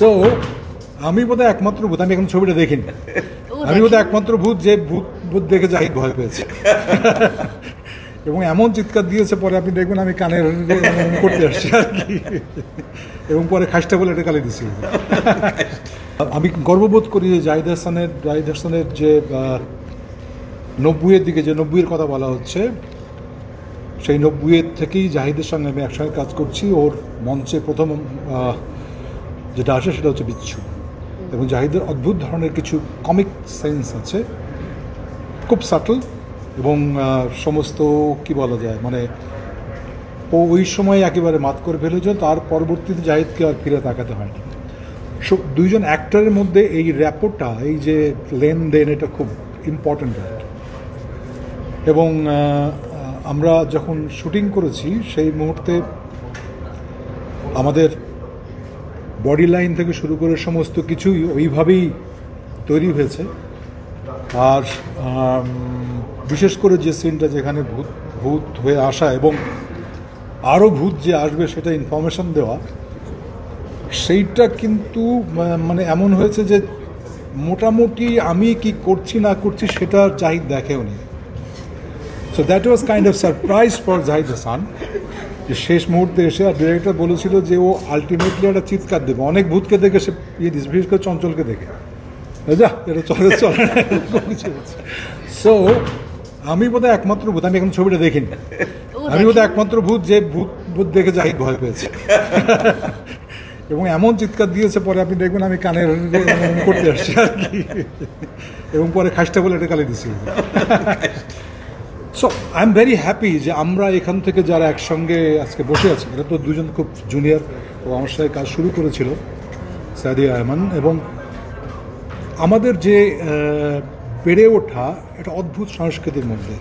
তো আমি বোধহয় একমাত্র ভূত, আমি এখন ছবিটা দেখিনি, আমি বোধহয় একমাত্র ভূত যে ভূত দেখে জাহিদ ভয় পেয়েছে এবং এমন চিৎকার দিয়েছে, পরে আপনি দেখবেন আমি কানে করতে আসছি আর কি, এবং পরে খাসটা বলে এটা গালি দিছি। আমি গর্ববোধ করি যে জাহিদ হাসানের যে 90-এর দিকে যে 90-এর কথা বলা হচ্ছে, সেই 90-এর থেকেই জাহিদের সঙ্গে আমি একসঙ্গে কাজ করছি। ওর মঞ্চে প্রথম যেটা আসে সেটা হচ্ছে বিচ্ছু, এবং জাহিদের অদ্ভুত ধরনের কিছু কমিক সেন্স আছে, খুব সাটল, এবং সমস্ত কি বলা যায়, মানে ও ওই সময় একেবারে মাত করে ফেলেছিল। তার পরবর্তীতে জাহিদকে আর ফিরে তাকাতে হয়নি। দুইজন অ্যাক্টরের মধ্যে এই র্যাপোটা, এই যে লেনদেন, এটা খুব ইম্পর্ট্যান্ট। এবং আমরা যখন শুটিং করেছি সেই মুহূর্তে আমাদের বডি লাইন থেকে শুরু করে সমস্ত কিছুই ওইভাবেই তৈরি হয়েছে। আর বিশেষ করে যে সিনটা যেখানে ভূত হয়ে আসা এবং আরও ভূত যে আসবে সেটা ইনফরমেশন দেওয়া, সেইটা কিন্তু মানে এমন হয়েছে যে মোটামুটি আমি কি করছি না করছি সেটা জাহিদ দেখেও নি। So that was kind of surprise for Zahid Hasan, যে শেষ মুহূর্তে এসে আর ডিরেক্টর বলেছিল যে ও আলটিমেটলি একটা চিৎকার দেবে অনেক ভূতকে দেখে, সে বিশেষ করে চঞ্চলকে দেখে, যা এটা চলে চলে। সো আমি বোধহয় একমাত্র ভূত, আমি এখন ছবিটা দেখিনি, আমি বোধহয় একমাত্র ভূত যে ভূত দেখে জাহিদ ভয় পেয়েছে এবং এমন চিৎকার দিয়েছে, পরে আপনি দেখবেন আমি কানে করতে আসছি আর কি, এবং পরে খাসটা বলে এটা গালি দিছি। So I am very happy যে আমরা এখান থেকে যারা একসঙ্গে আজকে বসে আছি, এটা তো দুজন খুব জুনিয়র ও আমার সাথে কাজ শুরু করেছিল, সাদিয়া আয়মান, এবং আমাদের যে বেড়ে ওঠা একটা অদ্ভুত সংস্কৃতির মধ্যে।